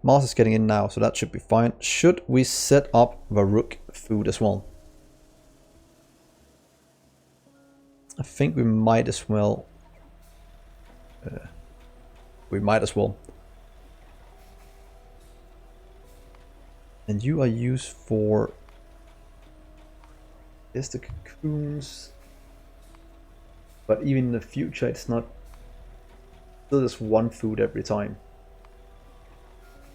Mars is getting in now, so that should be fine. Should we set up the rook food as well? I think we might as well. And you are used for... Is the cocoons. But even in the future, it's not... Still just one food every time.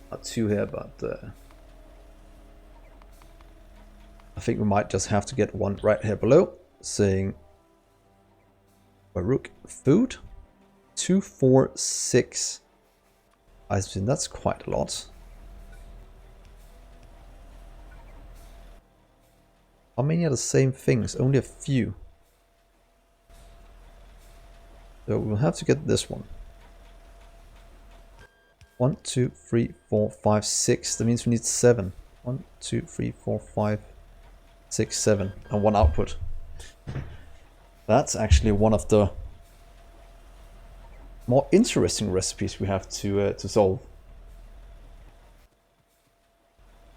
Not two here, but... I think we might just have to get one right here below. Saying... Baruch food. 2, 4, 6. I think that's quite a lot. How many are the same things? Only a few. So we'll have to get this one. 1, 2, 3, 4, 5, 6. That means we need 7. 1, 2, 3, 4, 5, 6, 7. And one output. That's actually one of the more interesting recipes we have to solve.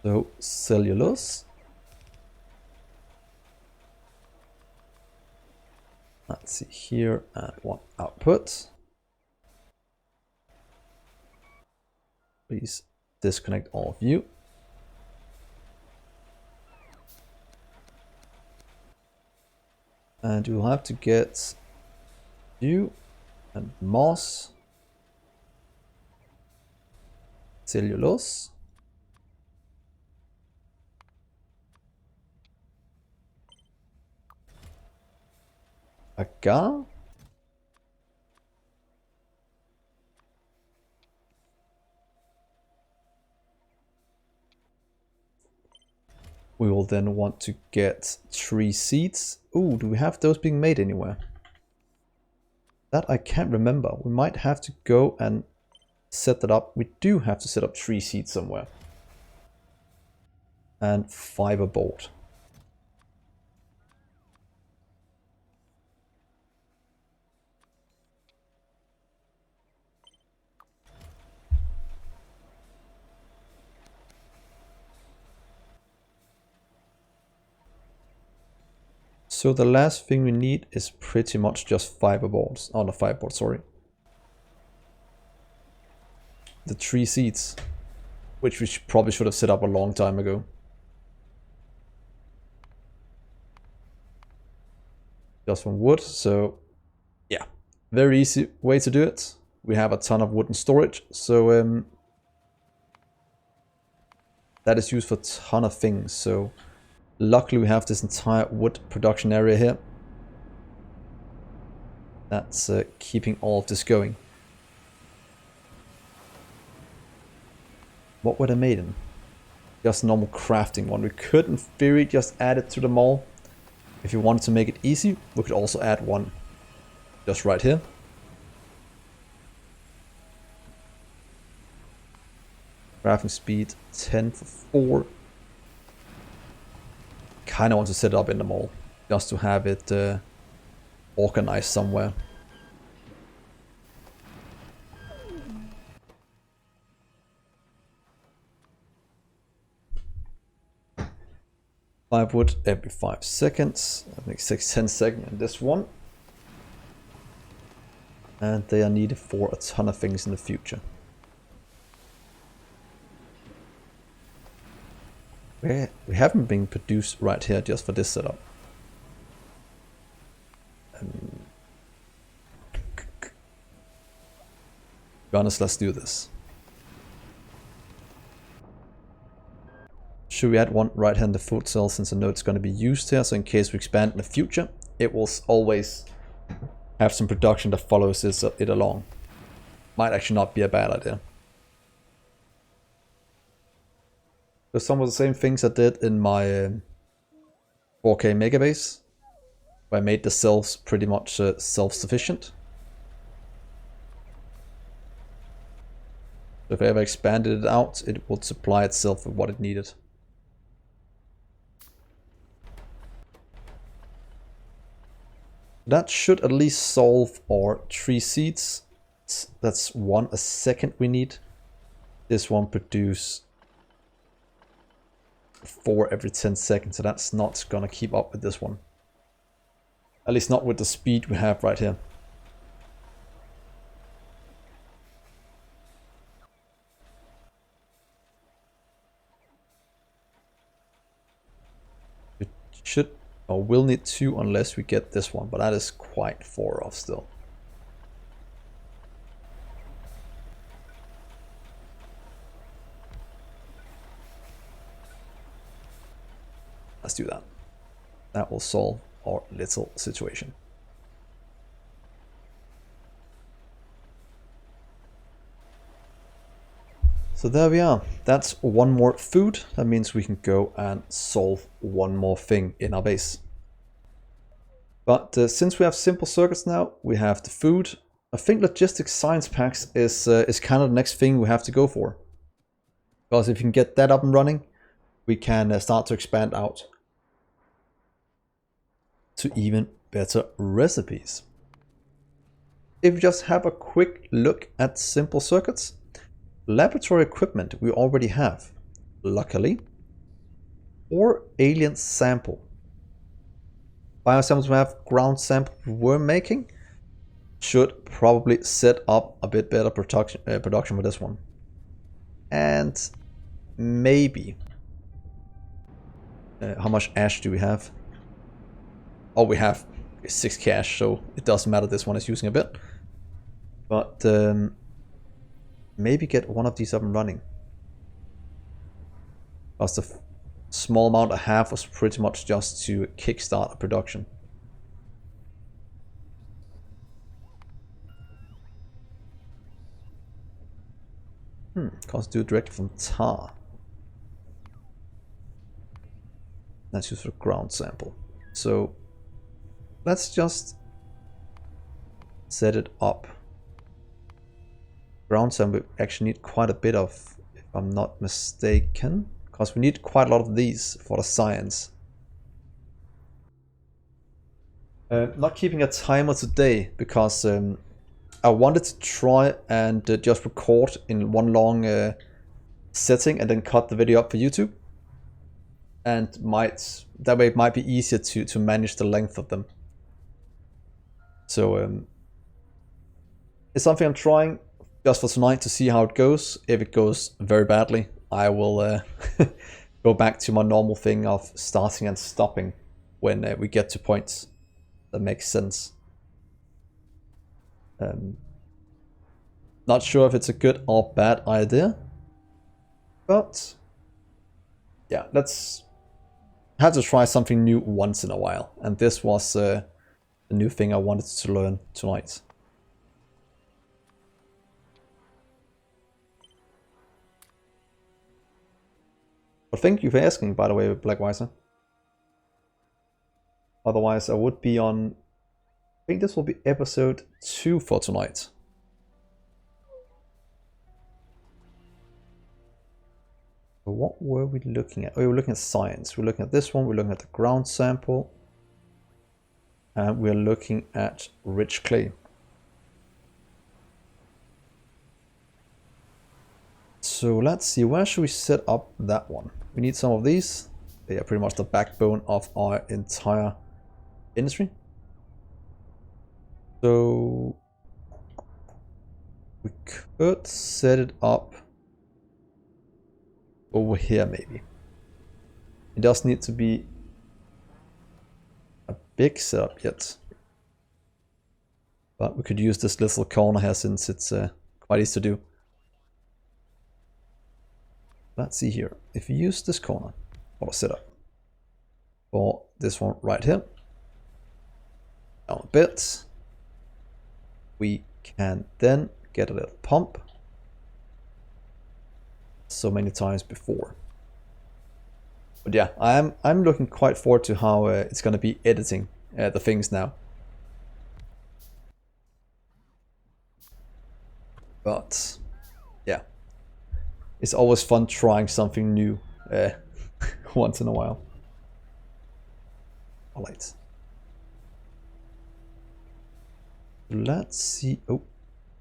So cellulose. Let's see here, and one output. Please disconnect all of you. And you'll have to get you and moss, cellulose, agar, we will then want to get tree seeds. Ooh, do we have those being made anywhere? That I can't remember. We might have to go and set that up. We do have to set up tree seeds somewhere. And fiber board. So the last thing we need is pretty much just fiberboards. Oh, not fiberboard, sorry. The tree seeds, which we probably should have set up a long time ago. Just from wood, so yeah, very easy way to do it. We have a ton of wooden storage, so that is used for a ton of things. So luckily we have this entire wood production area here. That's keeping all of this going. What were they made in? Just normal crafting one. We could in theory just add it to the mall. If you wanted to make it easy, we could also add one just right here. Crafting speed 10 for 4. Kind of want to set it up in the mall just to have it organized somewhere. Five wood every 5 seconds. That makes 10 seconds in this one. And they are needed for a ton of things in the future. We haven't been produced right here just for this setup. To be honest, let's do this. Should we add one right here in the food cell, since I know it's going to be used here, so in case we expand in the future, it will always have some production that follows it along. Might actually not be a bad idea. So some of the same things I did in my 4K megabase, where I made the cells pretty much self-sufficient. So if I ever expanded it out, it would supply itself with what it needed. That should at least solve our tree seeds. That's 1 a second we need. This one produce 4 every 10 seconds, so that's not gonna keep up with this one. At least not with the speed we have right here. It should or will need 2 unless we get this one, but that is quite far off still. Let's do that. That will solve our little situation. So there we are. That's one more food. That means we can go and solve one more thing in our base. But since we have simple circuits now, we have the food. I think logistics science packs is kind of the next thing we have to go for. Because if you can get that up and running, we can start to expand out to even better recipes. If you just have a quick look at simple circuits, laboratory equipment we already have, luckily, or alien sample. Biosamples we have, ground sample we're making, should probably set up a bit better production with this one. And maybe, how much ash do we have? Oh, we have 6 cash, so it doesn't matter, this one is using a bit. But maybe get one of these up and running. Because the small amount I have was pretty much just to kickstart a production. Can't do it directly from tar. Let's use a ground sample. So let's just set it up. Ground sample we actually need quite a bit of, if I'm not mistaken, because we need quite a lot of these for the science. Not keeping a timer today because I wanted to try and just record in one long setting and then cut the video up for YouTube. And that way it might be easier to manage the length of them. So it's something I'm trying just for tonight to see how it goes. If it goes very badly, I will go back to my normal thing of starting and stopping when we get to points that make sense. Not sure if it's a good or bad idea, but yeah, let's have to try something new once in a while, and this was the new thing I wanted to learn tonight. But thank you for asking, by the way, Blackwiser. Otherwise I would be on, I think this will be episode 2 for tonight. What were we looking at? Oh, we were looking at science. We're looking at this one. We're looking at the ground sample. And we're looking at rich clay. So let's see. Where should we set up that one? We need some of these. They are pretty much the backbone of our entire industry. So we could set it up over here maybe. It does need to be a big setup yet. But we could use this little corner here since it's quite easy to do. Let's see here. If you use this corner for a setup, for this one right here, down a bit, we can then get a little pump. So many times before. But yeah, I'm looking quite forward to how it's going to be editing the things now. But yeah, it's always fun trying something new once in a while. Alright. Let's see. Oh,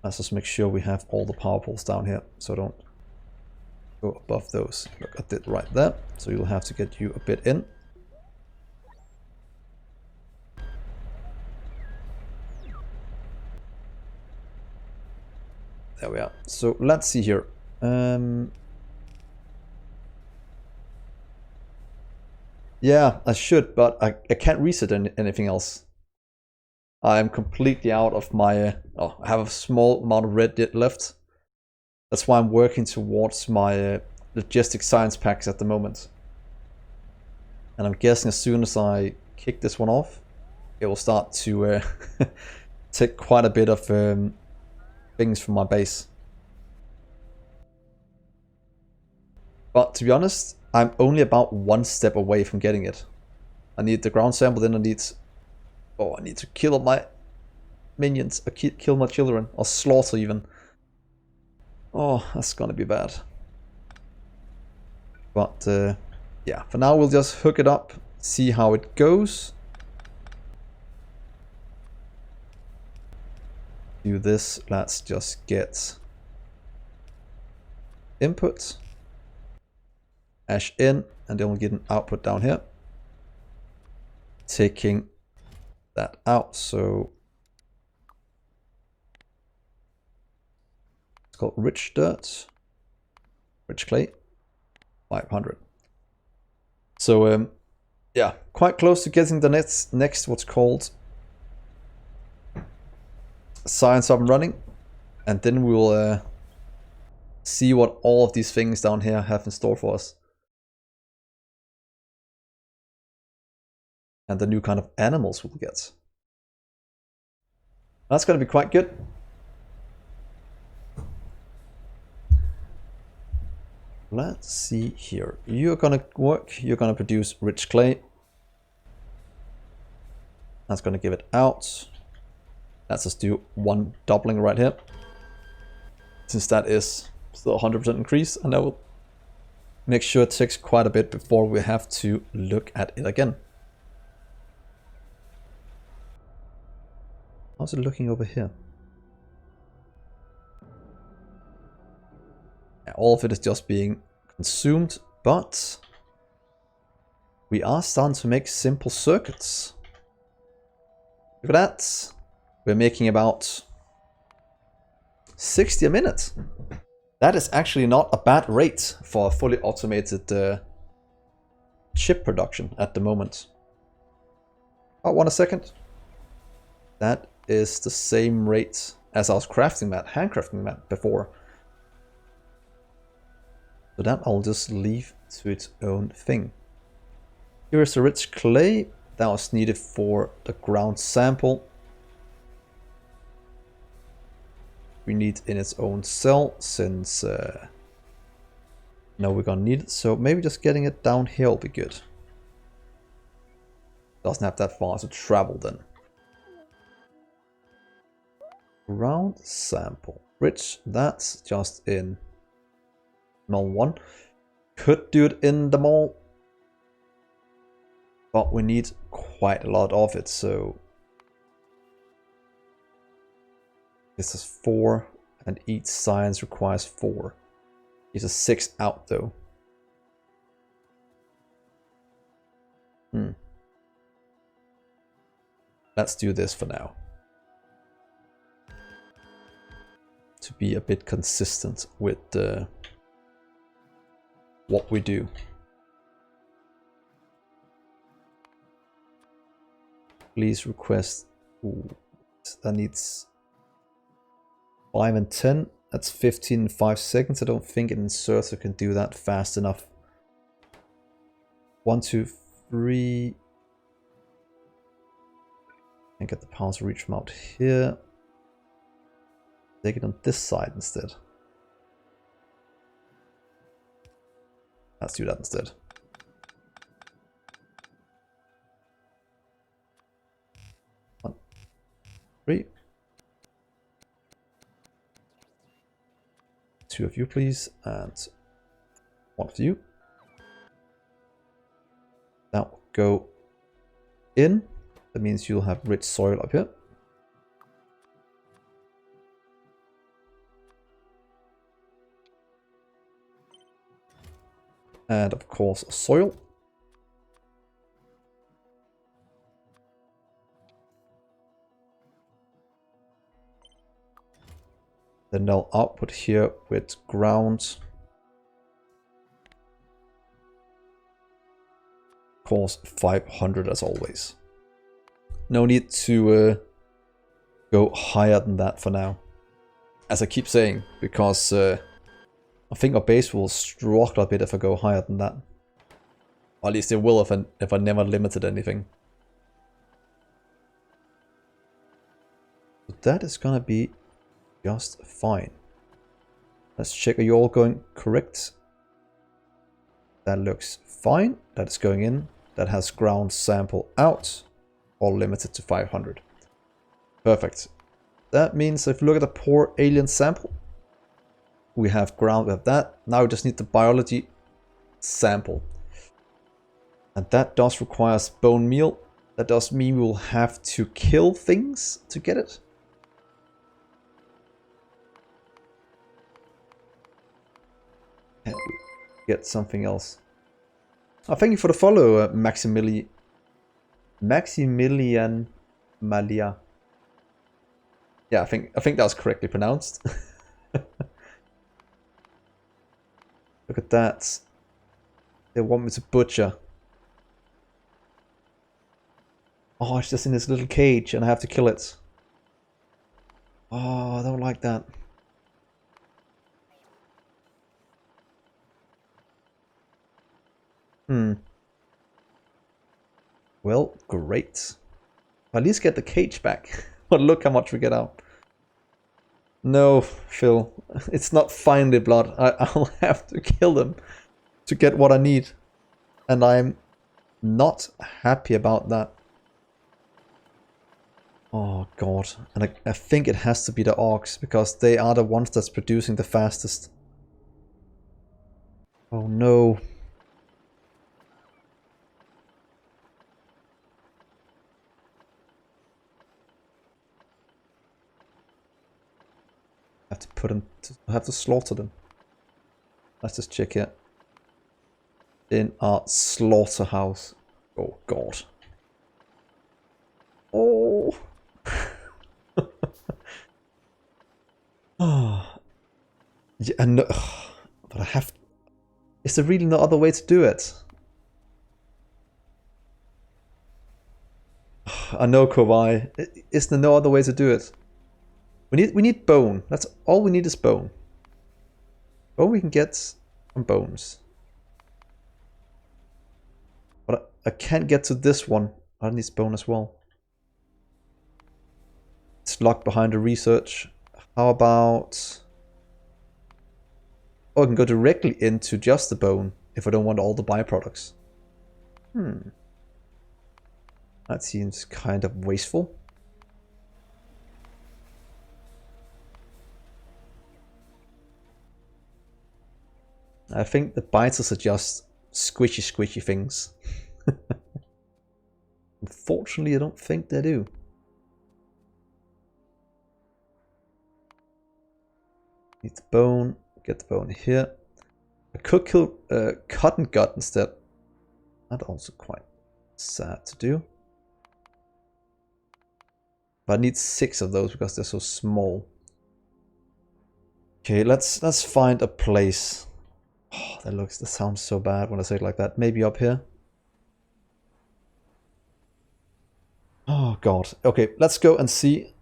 let's just make sure we have all the power poles down here so I don't go above those. Look, I did right there. So you'll have to get you a bit in. There we are. So let's see here. Yeah, I should, but I can't reset anything else. I'm completely out of my... oh, I have a small amount of red yet left. That's why I'm working towards my logistic science packs at the moment. And I'm guessing as soon as I kick this one off, it will start to take quite a bit of things from my base. But to be honest, I'm only about one step away from getting it. I need the ground sample, then I need... oh, I need to kill my minions, or kill my children, or slaughter even. Oh, that's gonna be bad. But yeah, for now we'll just hook it up, see how it goes. Do this, let's just get input, hash in, and then we'll get an output down here. Taking that out, so it's called rich dirt, rich clay, 500. So yeah, quite close to getting the next what's called science up and running, and then we'll see what all of these things down here have in store for us. And the new kind of animals we'll get. That's going to be quite good. Let's see here. You're going to work. You're going to produce rich clay. That's going to give it out. Let's just do one doubling right here. Since that is still 100% increase. And that will make sure it takes quite a bit before we have to look at it again. How's it looking over here? Yeah, all of it is just being consumed, but we are starting to make simple circuits. Look at that. We're making about 60 a minute. That is actually not a bad rate for a fully automated chip production at the moment. Oh, 1 second. That is the same rate as I was handcrafting that before. So that I'll just leave to its own thing. Here is the rich clay that was needed for the ground sample. We need in its own cell since no, we're gonna need it. So maybe just getting it down here will be good. Doesn't have that far to travel then. Ground sample. Rich, that's just in mall 1. Could do it in the mall, but we need quite a lot of it, so this is 4 and each science requires 4. It's a 6 out though. Let's do this for now. To be a bit consistent with what we do. Please request. Ooh, that needs 5 and 10. That's 15 and 5 seconds. I don't think an inserter can do that fast enough. 1, 2, 3. And get the power to reach from out here. Take it on this side instead. Let's do that instead. One, 3. 2 of you, please, and 1 of you. That will go in. That means you'll have rich soil up here. And of course soil. Then they'll output here with ground. Of course 500 as always. No need to go higher than that for now. As I keep saying, because I think our base will struggle a bit if I go higher than that. Or at least it will if I never limited anything. So that is gonna be just fine. Let's check, are you all going correct? That looks fine. That is going in. That has ground sample out. All limited to 500. Perfect. That means if you look at the poor alien sample, we have ground, we have that. Now we just need the biology sample. And that does require bone meal. That does mean we will have to kill things to get it. And get something else. Oh, thank you for the follow, Maximilian Malia. Yeah, I think that was correctly pronounced. Look at that. They want me to butcher. Oh, it's just in this little cage and I have to kill it. Oh, I don't like that. Well, great. At least get the cage back. But look how much we get out. No, Phil. It's not finally blood. I'll have to kill them to get what I need. And I'm not happy about that. Oh god. And I think it has to be the orcs, because they are the ones that's producing the fastest. Oh no. I have to put them, I have to slaughter them. Let's just check it. In our slaughterhouse. Oh god. Oh. Oh. Yeah, no. But I have. Is there really no other way to do it? I know, Kovai. Is there no other way to do it? We need bone. That's all we need is bone. Bone we can get from bones. But I can't get to this one. I need bone as well. It's locked behind the research. How about... Oh, I can go directly into just the bone if I don't want all the byproducts. That seems kind of wasteful. I think the biters are just squishy things. Unfortunately, I don't think they do. Need the bone. Get the bone here. I could kill cotton gut instead. That's also quite sad to do. But I need 6 of those because they're so small. Okay, let's find a place. Oh, that sounds so bad when I say it like that. Maybe up here. Oh god. Okay, let's go and see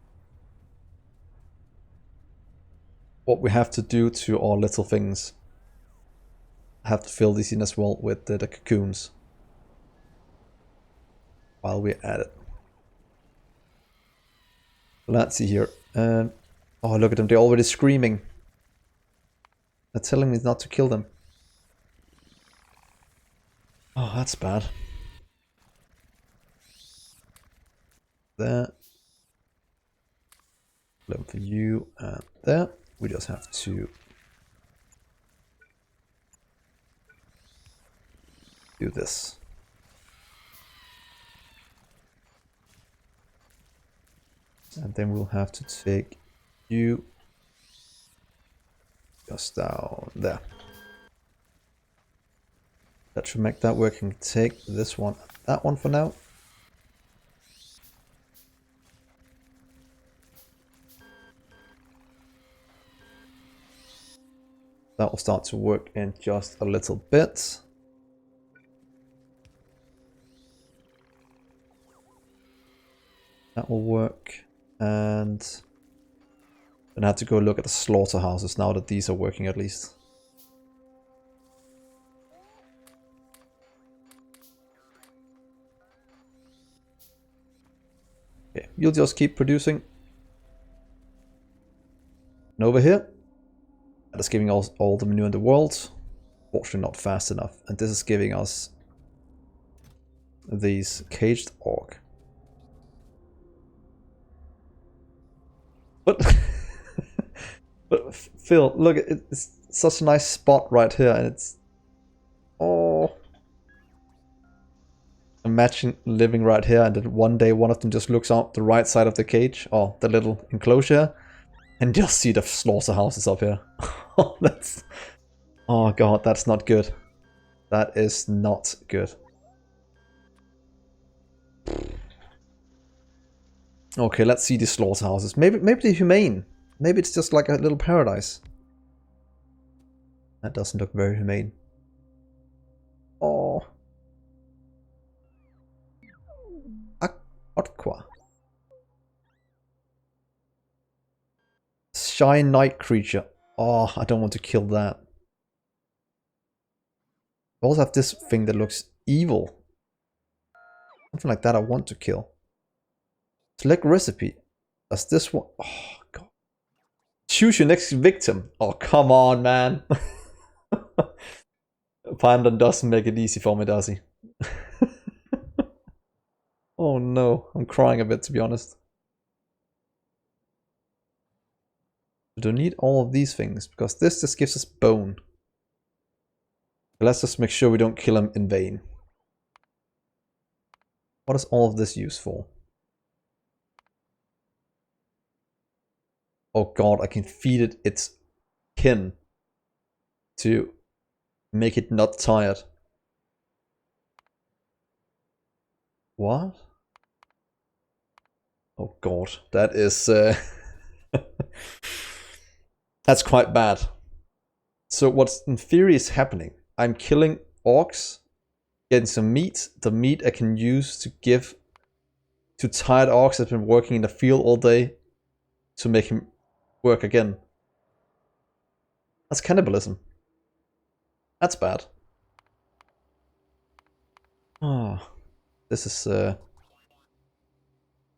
what we have to do to our little things. I have to fill these in as well with the cocoons. While we're at it. Let's see here. Oh, look at them. They're already screaming. They're telling me not to kill them. Oh, that's bad. There. Look for you and there. We just have to do this. And then we'll have to take you just down there. That should make that work. I can take this one, that one for now. That will start to work in just a little bit. That will work. And then I have to go look at the slaughterhouses now that these are working at least. Okay, you'll just keep producing. And over here, that is giving us all the manure in the world. Fortunately not fast enough. And this is giving us these caged orc. But, but Phil, look, it's such a nice spot right here, and it's... Oh... Imagine living right here, and then one day one of them just looks out the right side of the cage, or the little enclosure, and just see the slaughterhouses up here. Oh, that's... Oh god, that's not good. That is not good. Okay, let's see the slaughterhouses. Maybe they're humane. Maybe it's just like a little paradise. That doesn't look very humane. Oh. Aqua. Shy night creature. Oh, I don't want to kill that. I also have this thing that looks evil. Something like that I want to kill. Select recipe. Does this one... Oh, God. Choose your next victim. Oh, come on, man. Pyanodon doesn't make it easy for me, does he? Oh no, I'm crying a bit, to be honest. We don't need all of these things, because this just gives us bone. Let's just make sure we don't kill him in vain. What is all of this used for? Oh god, I can feed it its kin to make it not tired. What? Oh god, that is... That's quite bad. So what's in theory is happening? I'm killing orcs, getting some meat. The meat I can use to give to tired orcs that have been working in the field all day to make him work again. That's cannibalism. That's bad. Oh, this is...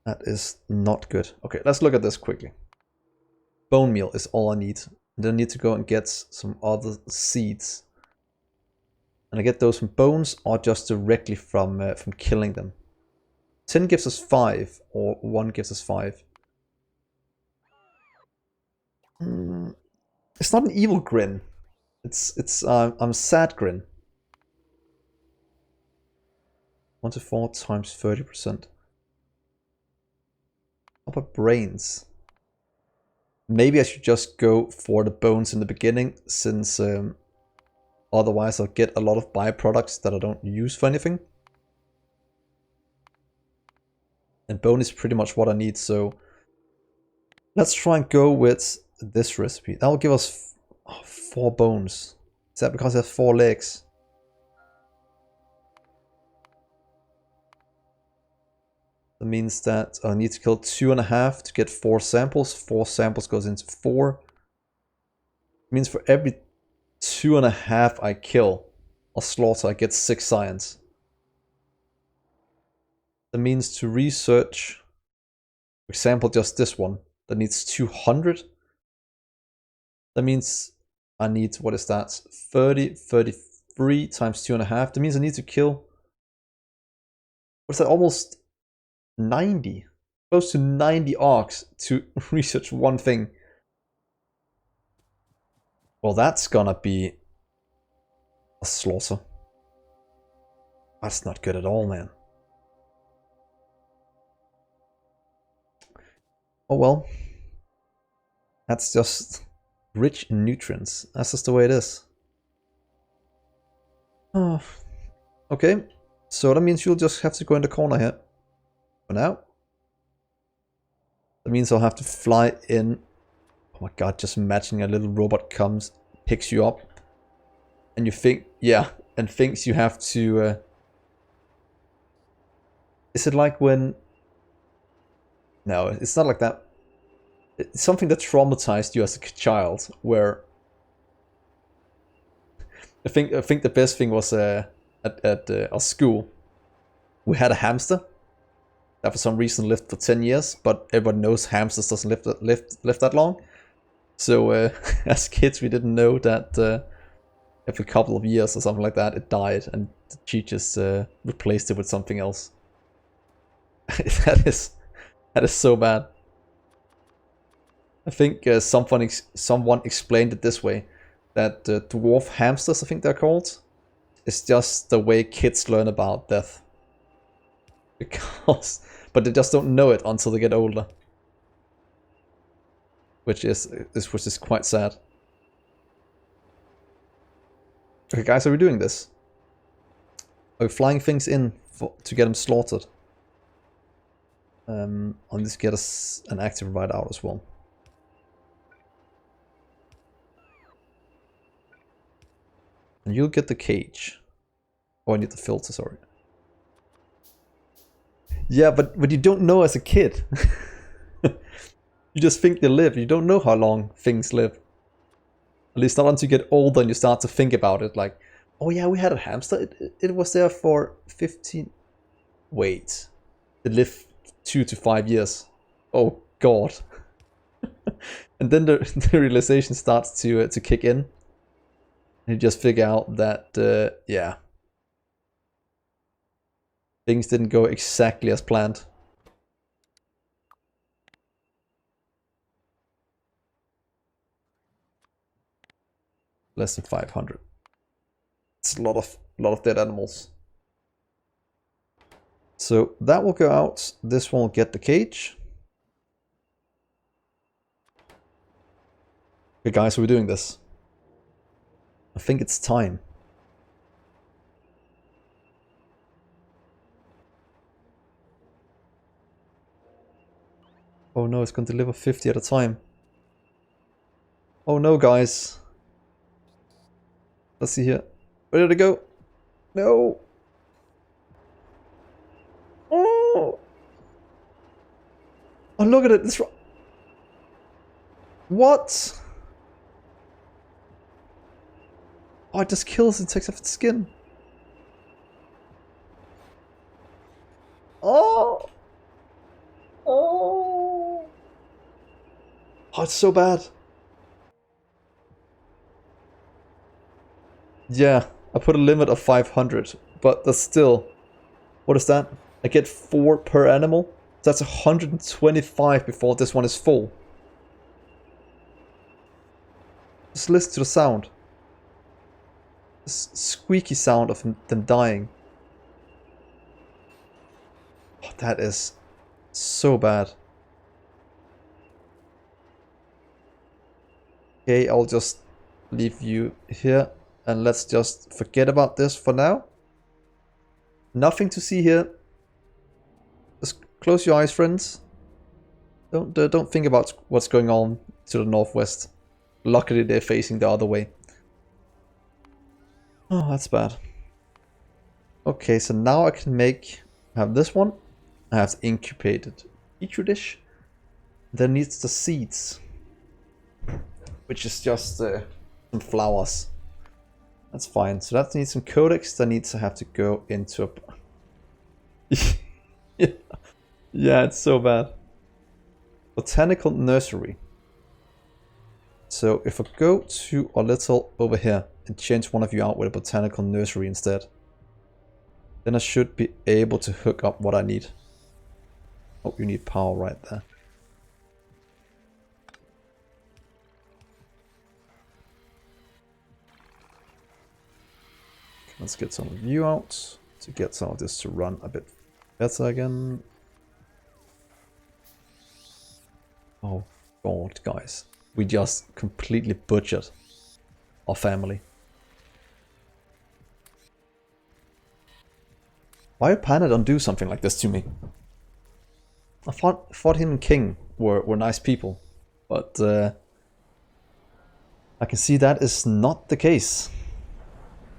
that is not good. Okay, let's look at this quickly. Bone meal is all I need. Then I need to go and get some other seeds. And I get those from bones or just directly from killing them. 10 gives us 5, or 1 gives us 5. It's not an evil grin. I'm sad grin. 1 to 4 times 30%. How about brains? Maybe I should just go for the bones in the beginning, since otherwise I'll get a lot of byproducts that I don't use for anything. And bone is pretty much what I need, so let's try and go with this recipe. That will give us 4 bones. Is that because it has 4 legs? That means that I need to kill 2.5 to get 4 samples. 4 samples goes into 4. It means for every 2.5 I kill or slaughter, I get 6 science. That means to research, for example, just this one, that needs 200. That means I need, what is that? 33 times 2.5. That means I need to kill, what's that, almost 90, close to 90 orcs to research one thing. Well, that's gonna be a slaughter. That's not good at all, man. Oh well. That's just rich in nutrients. That's just the way it is. Oh, Okay, so that means you'll just have to go in the corner here for now. That means I'll have to fly in. Oh my god, just imagining a little robot comes, picks you up, and you think, yeah, and thinks you have to... Is it like when... No, it's not like that. It's something that traumatized you as a child, where... I think the best thing was at our school. We had a hamster that for some reason lived for 10 years, but everyone knows hamsters doesn't live that long. So as kids we didn't know that every couple of years or something like that it died, and she just replaced it with something else. that is so bad. I think someone explained it this way, that dwarf hamsters, I think they're called, is just the way kids learn about death. But they just don't know it until they get older. Which is quite sad. Okay guys, are we doing this? Are we flying things in to get them slaughtered? I'll just get us an active ride out as well. And you'll get the cage. Oh, I need the filter, sorry. Yeah, but you don't know as a kid. You just think they live. You don't know how long things live. At least not until you get older and you start to think about it. Like, oh yeah, we had a hamster. It was there for 15... Wait. It lived 2 to 5 years. Oh god. And then the realization starts to kick in. And you just figure out that, yeah. Things didn't go exactly as planned. Less than 500. It's a lot of dead animals. So that will go out. This one will get the cage. Okay guys, are we doing this? I think it's time. Oh no, it's going to deliver 50 at a time. Oh no, guys. Let's see here. Where did it go? No. Oh. Oh, look at it. This. What? Oh, it just kills and takes off its skin. Oh. Oh. Oh, it's so bad. Yeah, I put a limit of 500, but that's still... What is that? I get 4 per animal? That's 125 before this one is full. Just listen to the sound. This squeaky sound of them dying. Oh, that is so bad. Okay, I'll just leave you here. And let's just forget about this for now. Nothing to see here. Just close your eyes, friends. Don't think about what's going on to the northwest. Luckily, they're facing the other way. Oh, that's bad. Okay, so now I can have this one. I have the incubated petri dish. Then needs the seeds, which is just some flowers. That's fine. So that needs some codex. That needs to have to go into a... Yeah, it's so bad. Botanical nursery. So if I go to a little over here and change one of you out with a botanical nursery instead, then I should be able to hook up what I need. Oh, you need power right there. Let's get some of you out to get some of this to run a bit better again. Oh god, guys. We just completely butchered our family. Why would Pyanodon do something like this to me? I thought him and King were nice people, but I can see that is not the case.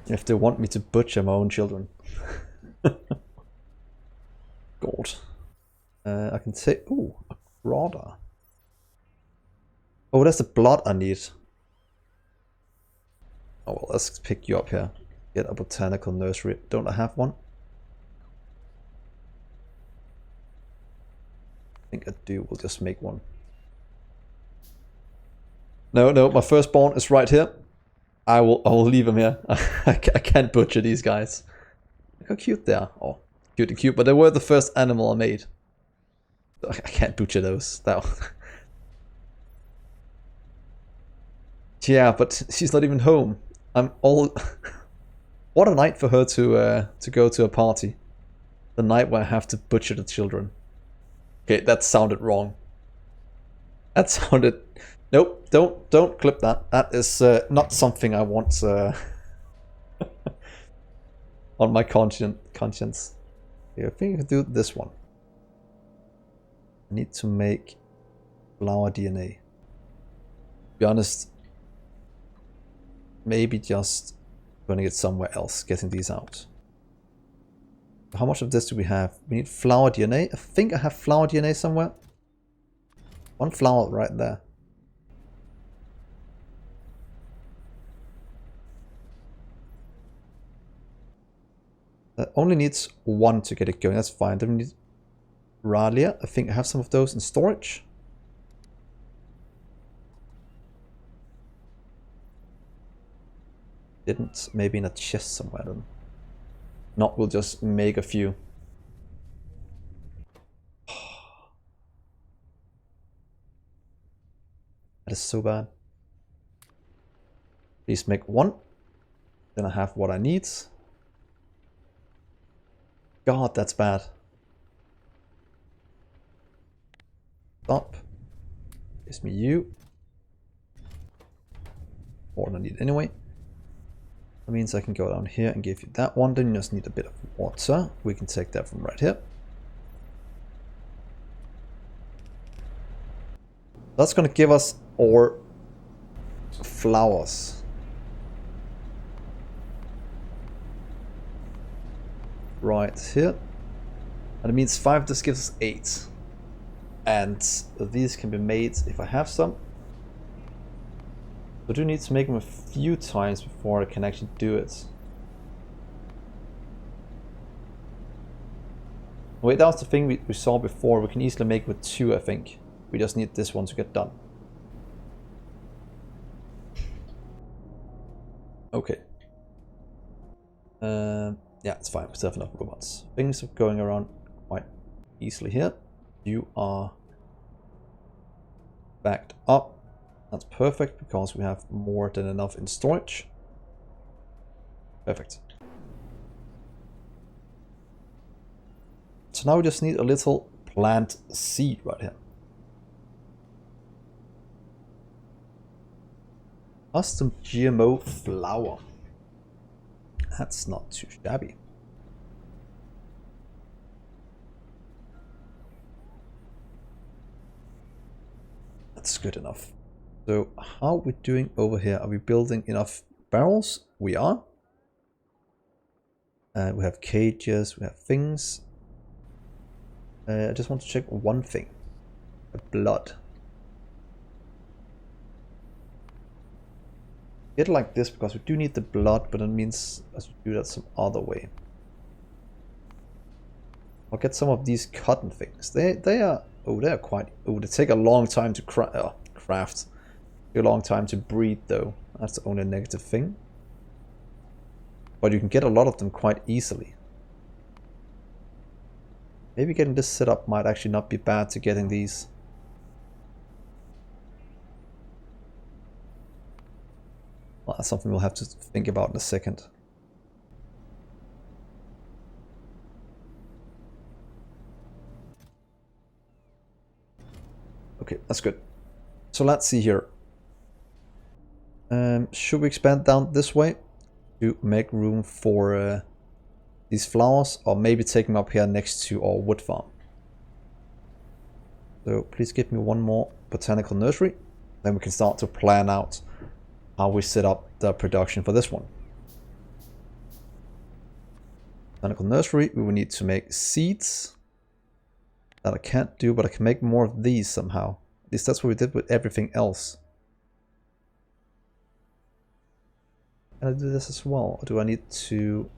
If they want me to butcher my own children. God. I can say, ooh, a Grotto. Oh, that's the blood I need. Oh well, let's pick you up here. Get a botanical nursery. Don't I have one? I think I do. We'll just make one. No, my firstborn is right here. I will leave him here. I can't butcher these guys. Look how cute they are. Oh, cute and cute, but they were the first animal I made. I can't butcher those. Yeah, but she's not even home. I'm all... What a night for her to go to a party. The night where I have to butcher the children. Okay, that sounded wrong. That sounded... Nope, don't clip that. That is not something I want on my conscience. Yeah, I think I can do this one. I need to make flower DNA. To be honest, maybe just putting it somewhere else, getting these out. How much of this do we have? We need flower DNA. I think I have flower DNA somewhere. One flower right there. That only needs one to get it going. That's fine. Then we need Ralia. I think I have some of those in storage. Didn't. Maybe in a chest somewhere then. Not, we'll just make a few. That is so bad. Please make one. Then I have what I need. God, that's bad. Stop. Gives me you. More than I need anyway. That means I can go down here and give you that one. Then you just need a bit of water. We can take that from right here. That's going to give us our flowers. Right here. And it means 5, this gives us 8. And these can be made if I have some. I do need to make them a few times before I can actually do it. Wait, that was the thing we saw before. We can easily make with 2, I think. We just need this one to get done. Okay. Yeah, it's fine. We still have enough robots. Things are going around quite easily here. You are backed up. That's perfect because we have more than enough in storage. Perfect. So now we just need a little plant seed right here. Custom GMO flower. That's not too shabby. That's good enough. So how are we doing over here? Are we building enough barrels? We are. We have cages, we have things. I just want to check one thing. The blood. Get it like this because we do need the blood, but it means I should do that some other way. I'll get some of these cotton things. They are quite, they take a long time to craft. A long time to breed though. That's the only negative thing. But you can get a lot of them quite easily. Maybe getting this set up might actually not be bad to getting these. Well, that's something we'll have to think about in a second. Okay, that's good. So let's see here. Should we expand down this way to make room for these flowers, or maybe take them up here next to our wood farm. So please give me one more botanical nursery. Then we can start to plan out how we set up the production for this one. Botanical nursery, we will need to make seeds. That I can't do, but I can make more of these somehow. At least that's what we did with everything else. Can I do this as well? Or do I need to...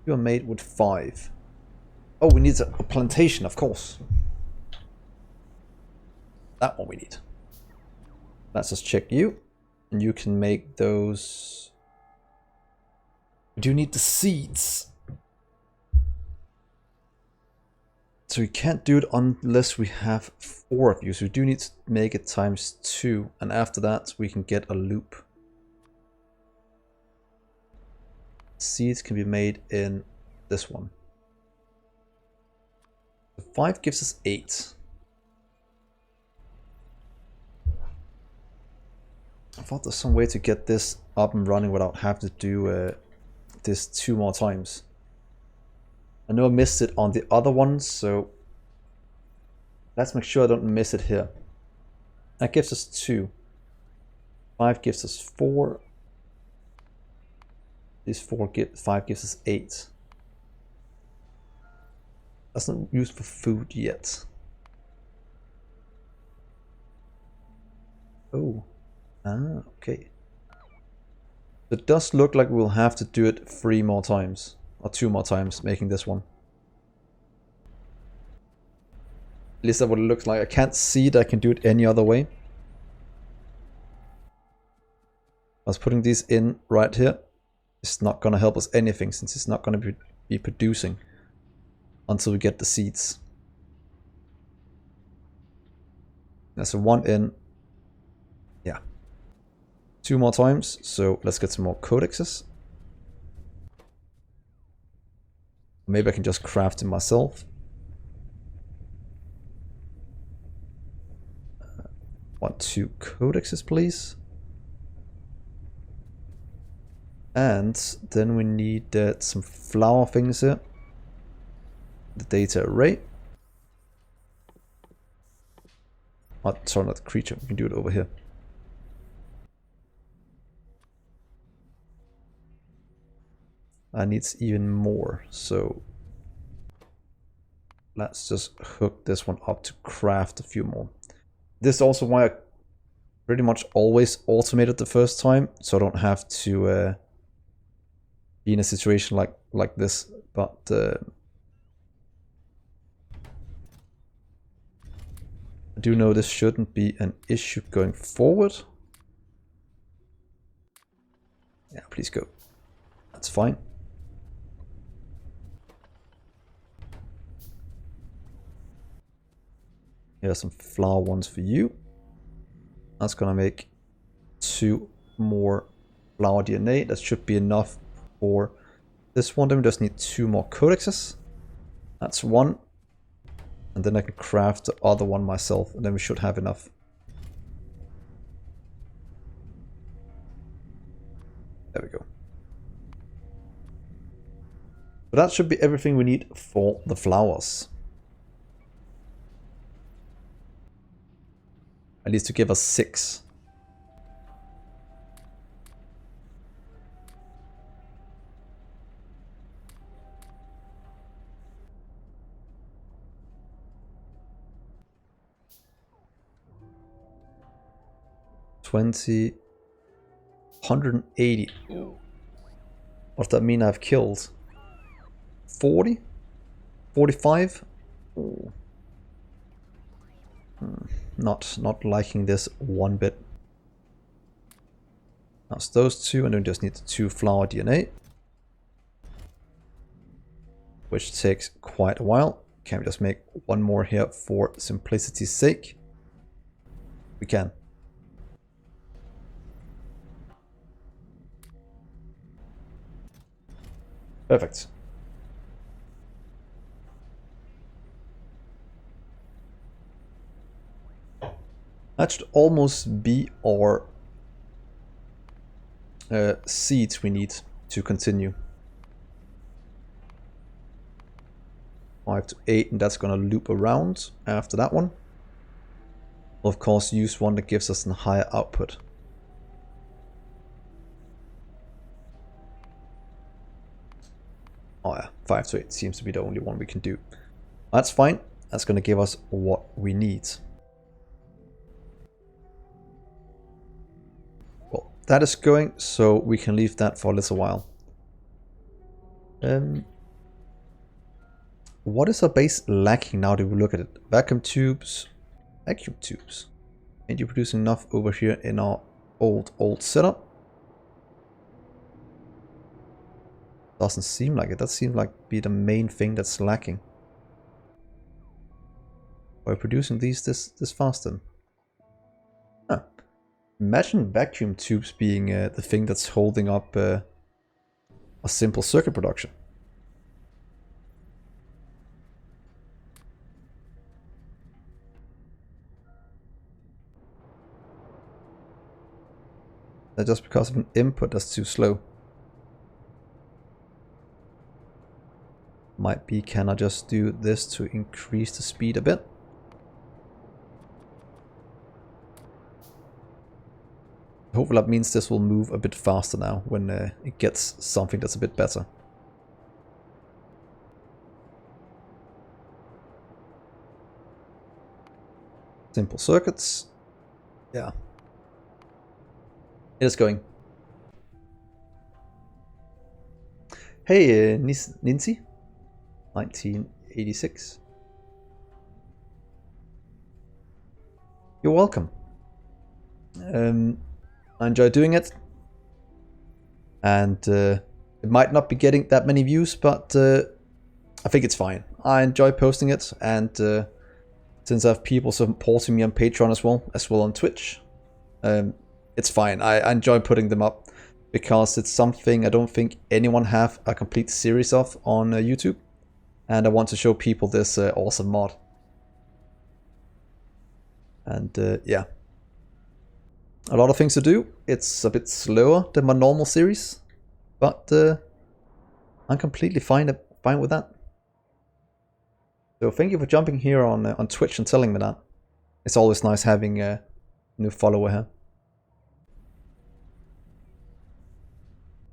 You are made with 5. Oh, we need a plantation, of course. That one we need. Let's just check you. And you can make those... We do need the seeds. So we can't do it unless we have 4 of you. So we do need to make it times 2. And after that, we can get a loop. Seeds can be made in this one. 5 gives us 8. I thought there's some way to get this up and running without having to do this 2 more times. I know I missed it on the other ones, so let's make sure I don't miss it here. That gives us 2. 5 gives us 4. This 5 gives us 8. That's not used for food yet. Oh. Ah, okay. It does look like we'll have to do it 3 more times. Or 2 more times, making this one. At least that's what it looks like. I can't see that I can do it any other way. I was putting these in right here. It's not going to help us anything, since it's not going to be producing until we get the seeds. That's a 1 in. Yeah. 2 more times, so let's get some more codexes. Maybe I can just craft it myself. 2 codexes, please. And then we need some flower things here. The data array. Oh, sorry, not the creature. We can do it over here. I need even more, so let's just hook this one up to craft a few more. This is also why I pretty much always automated the first time, so I don't have to be in a situation like this. But I do know this shouldn't be an issue going forward. Yeah, please go. That's fine. Here are some flower ones for you. That's gonna make 2 more flower DNA. That should be enough for this one. Then we just need 2 more codexes. That's 1. And then I can craft the other one myself, and then we should have enough. There we go. But that should be everything we need for the flowers. At least to give us 6. $20, 180. What does that mean I've killed? 40? 45? Ooh. Not liking this one bit. That's those 2, and then we just need 2 flower DNA, which takes quite a while. Can we just make 1 more here for simplicity's sake? We can. Perfect. That should almost be our seeds we need to continue. 5 to 8, and that's gonna loop around after that one. We'll of course use one that gives us a higher output. Oh yeah, 5 to 8 seems to be the only one we can do. That's fine. That's gonna give us what we need. Well, that is going, so we can leave that for a little while. What is our base lacking now that we look at it? Vacuum tubes. Vacuum tubes. And you're producing enough over here in our old setup. Doesn't seem like it. That seems like be the main thing that's lacking. We're producing these this fast then. Huh. Imagine vacuum tubes being the thing that's holding up a simple circuit production. That's just because of an input that's too slow. Might be, can I just do this to increase the speed a bit? Hopefully that means this will move a bit faster now when it gets something that's a bit better. Simple circuits. Yeah. It is going. Hey, Nincy. 1986. You're welcome. I enjoy doing it. And it might not be getting that many views, but I think it's fine. I enjoy posting it, and since I have people supporting me on Patreon as well on Twitch, it's fine. I enjoy putting them up because it's something I don't think anyone have a complete series of on YouTube, and I want to show people this awesome mod. And yeah, a lot of things to do. It's a bit slower than my normal series, but I'm completely fine with that. So thank you for jumping here on Twitch and telling me that. It's always nice having a new follower here.